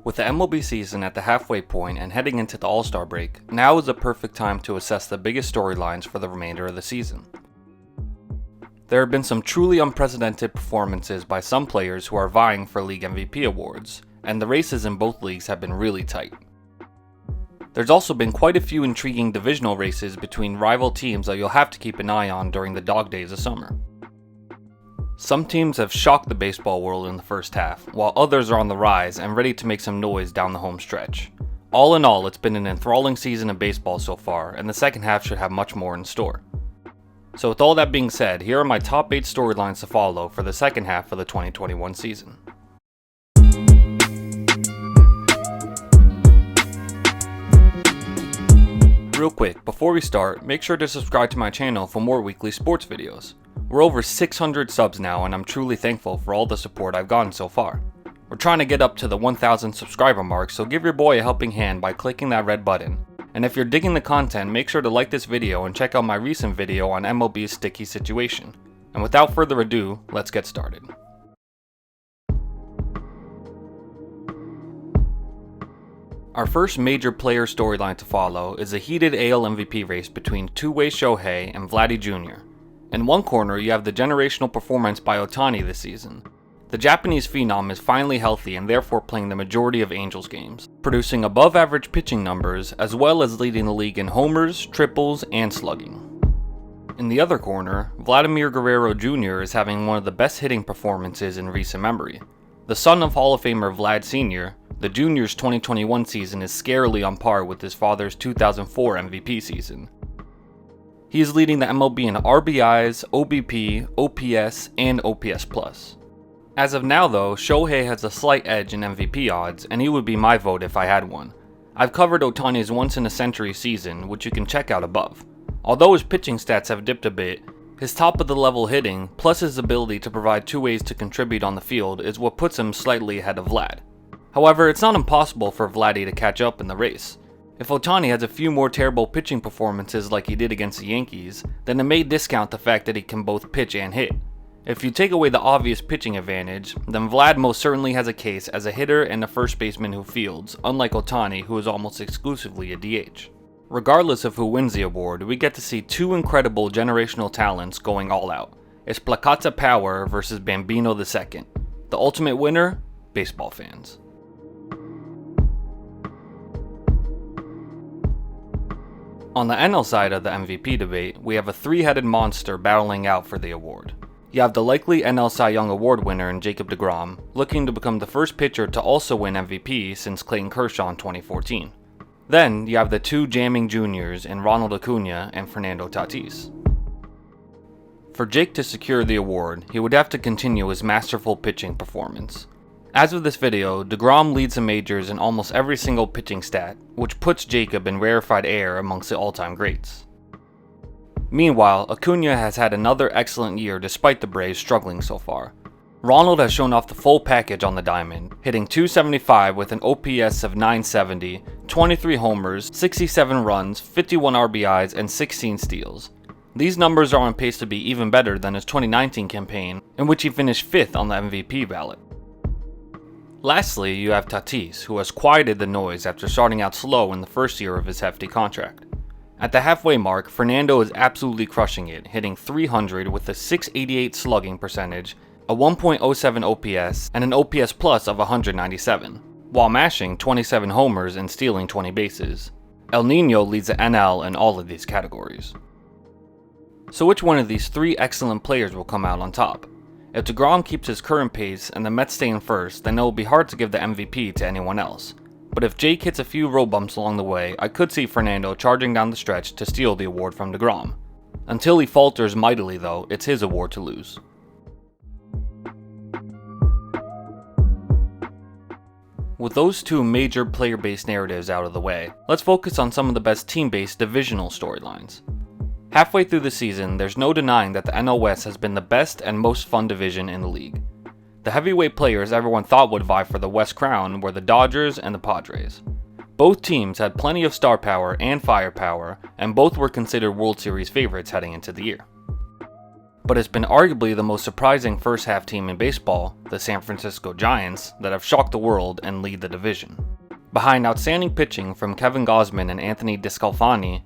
With the MLB season at the halfway point and heading into the All-Star break, now is the perfect time to assess the biggest storylines for the remainder of the season. There have been some truly unprecedented performances by some players who are vying for league MVP awards, and the races in both leagues have been really tight. There's also been quite a few intriguing divisional races between rival teams that you'll have to keep an eye on during the dog days of summer. Some teams have shocked the baseball world in the first half, while others are on the rise and ready to make some noise down the home stretch. All in all, it's been an enthralling season of baseball so far, and the second half should have much more in store. So with all that being said, here are my top 8 storylines to follow for the second half of the 2021 season. Real quick, before we start, make sure to subscribe to my channel for more weekly sports videos. We're over 600 subs now, and I'm truly thankful for all the support I've gotten so far. We're trying to get up to the 1,000 subscriber mark, so give your boy a helping hand by clicking that red button. And if you're digging the content, make sure to like this video and check out my recent video on MLB's sticky situation. And without further ado, let's get started. Our first major player storyline to follow is a heated AL MVP race between two-way Shohei and Vladdy Jr. In one corner, you have the generational performance by Ohtani this season. The Japanese phenom is finally healthy and therefore playing the majority of Angels games, producing above-average pitching numbers as well as leading the league in homers, triples, and slugging. In the other corner, Vladimir Guerrero Jr. is having one of the best hitting performances in recent memory. The son of Hall of Famer Vlad Sr., the Junior's 2021 season is scarily on par with his father's 2004 MVP season. He is leading the MLB in RBIs, OBP, OPS, and OPS+. As of now though, Shohei has a slight edge in MVP odds, and he would be my vote if I had one. I've covered Ohtani's once-in-a-century season, which you can check out above. Although his pitching stats have dipped a bit, his top-of-the-level hitting, plus his ability to provide two ways to contribute on the field is what puts him slightly ahead of Vlad. However, it's not impossible for Vladdy to catch up in the race. If Ohtani has a few more terrible pitching performances like he did against the Yankees, then it may discount the fact that he can both pitch and hit. If you take away the obvious pitching advantage, then Vlad most certainly has a case as a hitter and a first baseman who fields, unlike Ohtani, who is almost exclusively a DH. Regardless of who wins the award, we get to see two incredible generational talents going all out. It's Placata Power versus Bambino II. The ultimate winner? Baseball fans. On the NL side of the MVP debate, we have a three-headed monster battling out for the award. You have the likely NL Cy Young Award winner in Jacob deGrom, looking to become the first pitcher to also win MVP since Clayton Kershaw in 2014. Then, you have the two jamming juniors in Ronald Acuna and Fernando Tatis. For Jake to secure the award, he would have to continue his masterful pitching performance. As of this video, deGrom leads the majors in almost every single pitching stat, which puts Jacob in rarefied air amongst the all-time greats. Meanwhile, Acuna has had another excellent year despite the Braves struggling so far. Ronald has shown off the full package on the diamond, hitting .275 with an OPS of .970, 23 homers, 67 runs, 51 RBIs, and 16 steals. These numbers are on pace to be even better than his 2019 campaign, in which he finished 5th on the MVP ballot. Lastly, you have Tatis, who has quieted the noise after starting out slow in the first year of his hefty contract. At the halfway mark, Fernando is absolutely crushing it, hitting .300 with a .688 slugging percentage, a 1.07 OPS, and an OPS plus of 197, while mashing 27 homers and stealing 20 bases. El Nino leads the NL in all of these categories. So which one of these three excellent players will come out on top? If deGrom keeps his current pace and the Mets stay in first, then it will be hard to give the MVP to anyone else. But if Jake hits a few road bumps along the way, I could see Fernando charging down the stretch to steal the award from deGrom. Until he falters mightily though, it's his award to lose. With those two major player-based narratives out of the way, let's focus on some of the best team-based divisional storylines. Halfway through the season, there's no denying that the NL West has been the best and most fun division in the league. The heavyweight players everyone thought would vie for the West crown were the Dodgers and the Padres. Both teams had plenty of star power and firepower, and both were considered World Series favorites heading into the year. But it's been arguably the most surprising first half team in baseball, the San Francisco Giants, that have shocked the world and lead the division. Behind outstanding pitching from Kevin Gausman and Anthony DeSclafani,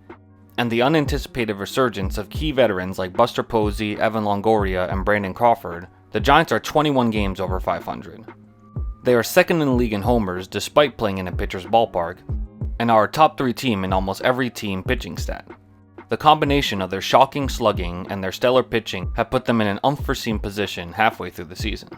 and the unanticipated resurgence of key veterans like Buster Posey, Evan Longoria, and Brandon Crawford, the Giants are 21 games over 500. They are second in the league in homers despite playing in a pitcher's ballpark, and are a top 3 team in almost every team pitching stat. The combination of their shocking slugging and their stellar pitching have put them in an unforeseen position halfway through the season.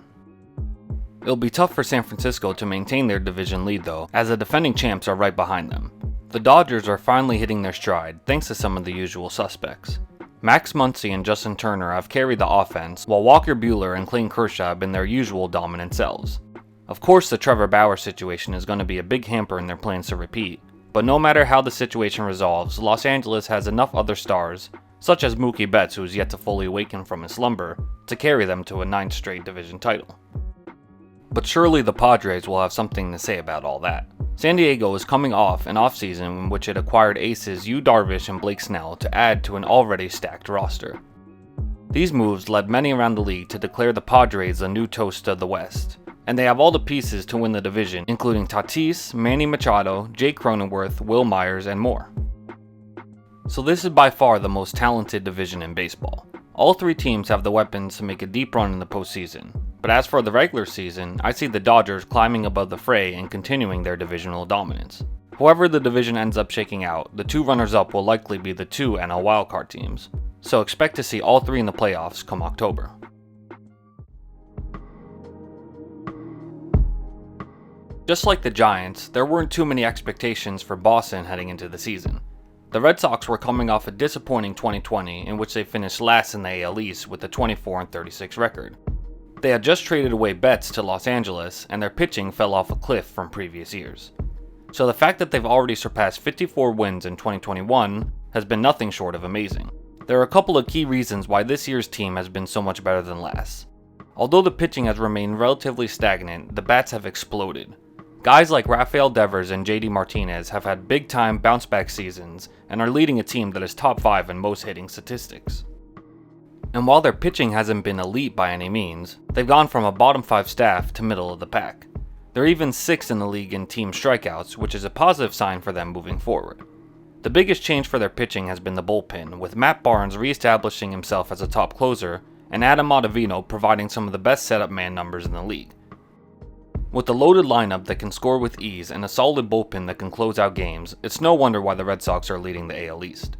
It'll be tough for San Francisco to maintain their division lead though, as the defending champs are right behind them. The Dodgers are finally hitting their stride thanks to some of the usual suspects. Max Muncy and Justin Turner have carried the offense, while Walker Buehler and Clayton Kershaw have been their usual dominant selves. Of course, the Trevor Bauer situation is going to be a big hamper in their plans to repeat, but no matter how the situation resolves, Los Angeles has enough other stars, such as Mookie Betts, who is yet to fully awaken from his slumber, to carry them to a 9th straight division title. But surely the Padres will have something to say about all that. San Diego is coming off an offseason in which it acquired aces Yu Darvish and Blake Snell to add to an already stacked roster. These moves led many around the league to declare the Padres the new toast of the West, and they have all the pieces to win the division, including Tatis, Manny Machado, Jake Cronenworth, Will Myers, and more. So this is by far the most talented division in baseball. All 3 teams have the weapons to make a deep run in the postseason, but as for the regular season, I see the Dodgers climbing above the fray and continuing their divisional dominance. However the division ends up shaking out, the 2 runners-up will likely be the 2 NL wildcard teams, so expect to see all 3 in the playoffs come October. Just like the Giants, there weren't too many expectations for Boston heading into the season. The Red Sox were coming off a disappointing 2020 in which they finished last in the AL East with a 24-36 record. They had just traded away Betts to Los Angeles, and their pitching fell off a cliff from previous years. So the fact that they've already surpassed 54 wins in 2021 has been nothing short of amazing. There are a couple of key reasons why this year's team has been so much better than last. Although the pitching has remained relatively stagnant, the bats have exploded. Guys like Rafael Devers and JD Martinez have had big-time bounce-back seasons and are leading a team that is top 5 in most hitting statistics. And while their pitching hasn't been elite by any means, they've gone from a bottom 5 staff to middle of the pack. They're even 6th in the league in team strikeouts, which is a positive sign for them moving forward. The biggest change for their pitching has been the bullpen, with Matt Barnes re-establishing himself as a top closer and Adam Ottavino providing some of the best setup man numbers in the league. With a loaded lineup that can score with ease and a solid bullpen that can close out games, it's no wonder why the Red Sox are leading the AL East.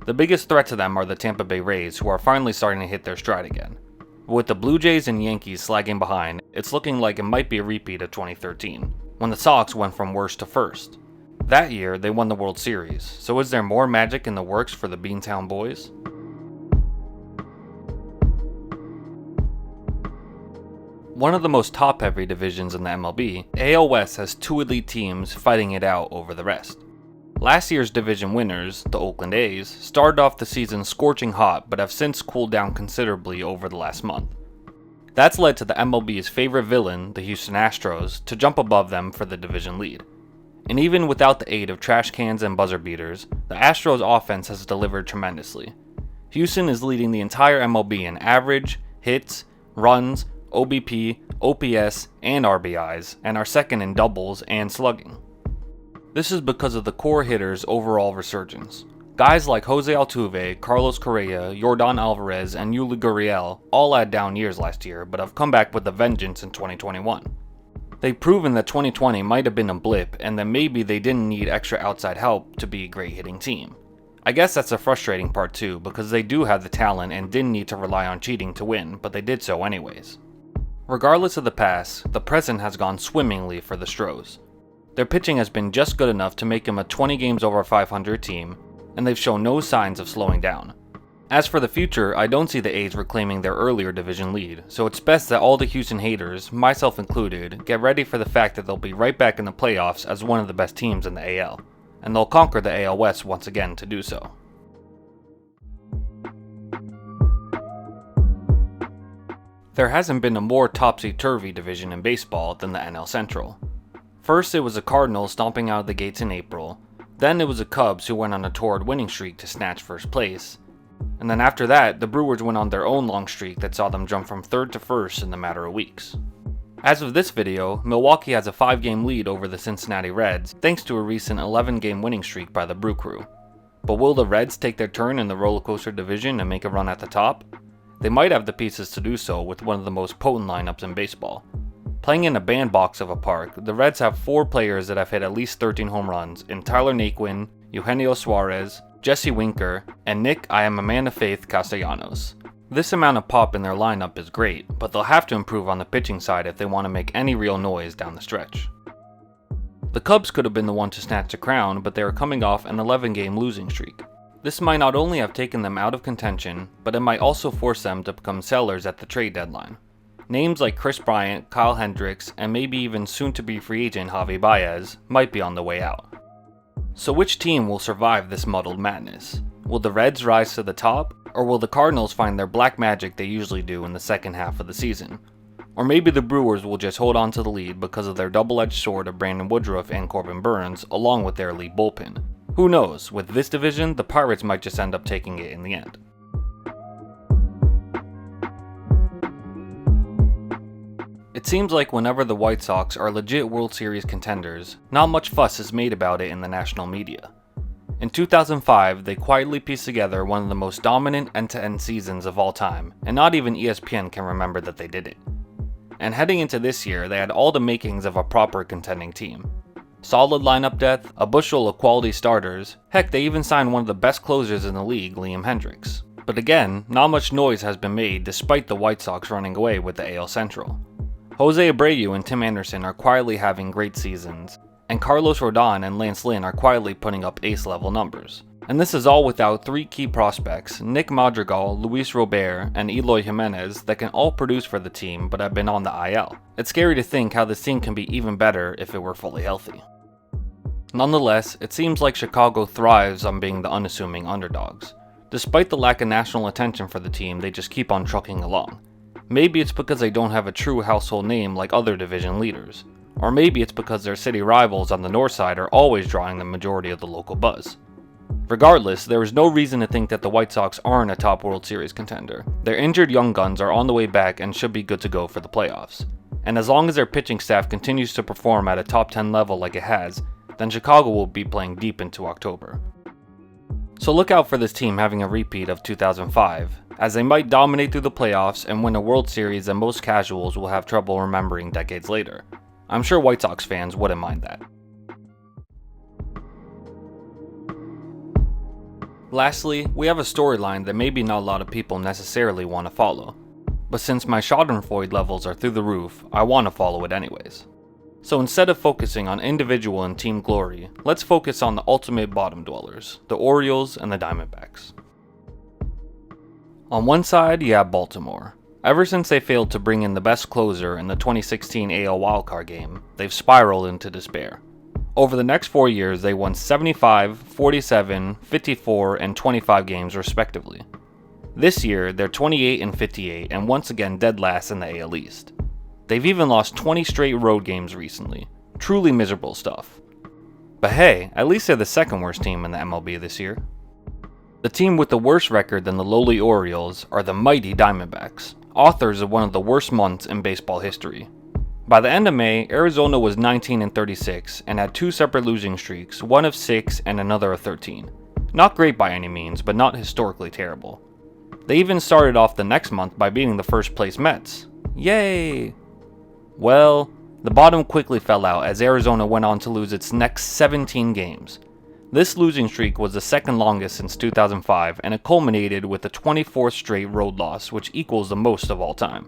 The biggest threat to them are the Tampa Bay Rays, who are finally starting to hit their stride again. But with the Blue Jays and Yankees slagging behind, it's looking like it might be a repeat of 2013, when the Sox went from worst to first. That year, they won the World Series, so is there more magic in the works for the Beantown Boys? One of the most top-heavy divisions in the MLB, AL West has 2 elite teams fighting it out over the rest. Last year's division winners, the Oakland A's, started off the season scorching hot but have since cooled down considerably over the last month. That's led to the MLB's favorite villain, the Houston Astros, to jump above them for the division lead. And even without the aid of trash cans and buzzer beaters, the Astros offense has delivered tremendously. Houston is leading the entire MLB in average, hits, runs, OBP, OPS, and RBIs, and are second in doubles and slugging. This is because of the core hitters' overall resurgence. Guys like Jose Altuve, Carlos Correa, Yordan Alvarez, and Yuli Gurriel all had down years last year, but have come back with a vengeance in 2021. They've proven that 2020 might have been a blip, and that maybe they didn't need extra outside help to be a great hitting team. I guess that's the frustrating part too, because they do have the talent and didn't need to rely on cheating to win, but they did so anyways. Regardless of the past, the present has gone swimmingly for the Stros. Their pitching has been just good enough to make them a 20 games over 500 team, and they've shown no signs of slowing down. As for the future, I don't see the A's reclaiming their earlier division lead, so it's best that all the Houston haters, myself included, get ready for the fact that they'll be right back in the playoffs as one of the best teams in the AL, and they'll conquer the AL West once again to do so. There hasn't been a more topsy-turvy division in baseball than the NL Central. First it was the Cardinals stomping out of the gates in April, then it was the Cubs who went on a torrid winning streak to snatch first place, And then after that, the Brewers went on their own long streak that saw them jump from 3rd to 1st in a matter of weeks. As of this video, Milwaukee has a 5-game lead over the Cincinnati Reds thanks to a recent 11-game winning streak by the Brew Crew. But will the Reds take their turn in the roller coaster division and make a run at the top? They might have the pieces to do so with one of the most potent lineups in baseball. Playing in a bandbox of a park, the Reds have 4 players that have hit at least 13 home runs in Tyler Naquin, Eugenio Suarez, Jesse Winker, and Nick I am a man of faith Castellanos. This amount of pop in their lineup is great, but they'll have to improve on the pitching side if they want to make any real noise down the stretch. The Cubs could have been the one to snatch the crown, but they are coming off an 11-game losing streak. This might not only have taken them out of contention, but it might also force them to become sellers at the trade deadline. Names like Chris Bryant, Kyle Hendricks, and maybe even soon-to-be free agent Javi Baez might be on the way out. So which team will survive this muddled madness? Will the Reds rise to the top, or will the Cardinals find their black magic they usually do in the second half of the season? Or maybe the Brewers will just hold on to the lead because of their double-edged sword of Brandon Woodruff and Corbin Burns, along with their elite bullpen. Who knows, with this division, the Pirates might just end up taking it in the end. It seems like whenever the White Sox are legit World Series contenders, not much fuss is made about it in the national media. In 2005, they quietly pieced together one of the most dominant end-to-end seasons of all time, and not even ESPN can remember that they did it. And heading into this year, they had all the makings of a proper contending team. Solid lineup depth, a bushel of quality starters, heck, they even signed one of the best closers in the league, Liam Hendricks. But again, not much noise has been made despite the White Sox running away with the AL Central. Jose Abreu and Tim Anderson are quietly having great seasons, and Carlos Rodon and Lance Lynn are quietly putting up ace-level numbers. And this is all without 3 key prospects, Nick Madrigal, Luis Robert, and Eloy Jimenez, that can all produce for the team but have been on the IL. It's scary to think how this team can be even better if it were fully healthy. Nonetheless, it seems like Chicago thrives on being the unassuming underdogs. Despite the lack of national attention for the team, they just keep on trucking along. Maybe it's because they don't have a true household name like other division leaders. Or maybe it's because their city rivals on the north side are always drawing the majority of the local buzz. Regardless, there is no reason to think that the White Sox aren't a top World Series contender. Their injured young guns are on the way back and should be good to go for the playoffs. And as long as their pitching staff continues to perform at a top 10 level like it has, then Chicago will be playing deep into October. So look out for this team having a repeat of 2005, as they might dominate through the playoffs and win a World Series that most casuals will have trouble remembering decades later. I'm sure White Sox fans wouldn't mind that. Lastly, we have a storyline that maybe not a lot of people necessarily want to follow. But since my schadenfreude levels are through the roof, I want to follow it anyways. So instead of focusing on individual and team glory, let's focus on the ultimate bottom dwellers, the Orioles and the Diamondbacks. On one side, you have Baltimore. Ever since they failed to bring in the best closer in the 2016 AL wildcard game, they've spiraled into despair. Over the next 4 years, they won 75, 47, 54, and 25 games respectively. This year, they're 28 and 58 and once again dead last in the AL East. They've even lost 20 straight road games recently. Truly miserable stuff. But hey, at least they're the second worst team in the MLB this year. The team with the worst record than the lowly Orioles are the mighty Diamondbacks, authors of one of the worst months in baseball history. By the end of May, Arizona was 19 and 36 and had 2 separate losing streaks, one of 6 and another of 13. Not great by any means, but not historically terrible. They even started off the next month by beating the first place Mets. Yay! Well, the bottom quickly fell out as Arizona went on to lose its next 17 games. This losing streak was the second longest since 2005, and it culminated with a 24th straight road loss, which equals the most of all time.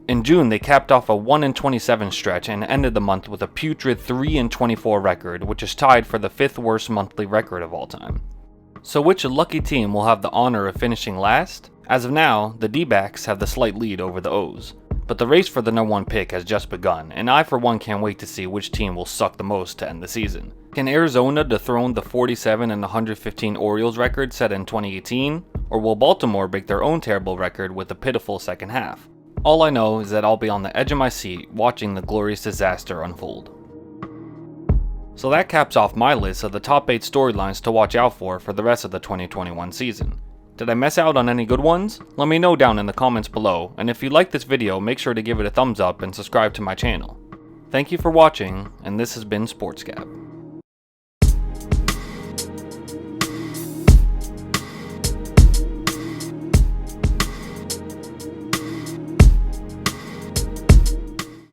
In June, they capped off a 1-27 stretch and ended the month with a putrid 3-24 record, which is tied for the 5th worst monthly record of all time. So which lucky team will have the honor of finishing last? As of now, the D-backs have the slight lead over the O's. But the race for the number 1 pick has just begun, and I for one can't wait to see which team will suck the most to end the season. Can Arizona dethrone the 47 and 115 Orioles record set in 2018, or will Baltimore break their own terrible record with a pitiful second half? All I know is that I'll be on the edge of my seat watching the glorious disaster unfold. So that caps off my list of the top 8 storylines to watch out for the rest of the 2021 season. Did I miss out on any good ones? Let me know down in the comments below, and if you like this video, make sure to give it a thumbs up and subscribe to my channel. Thank you for watching, and this has been SportsGab.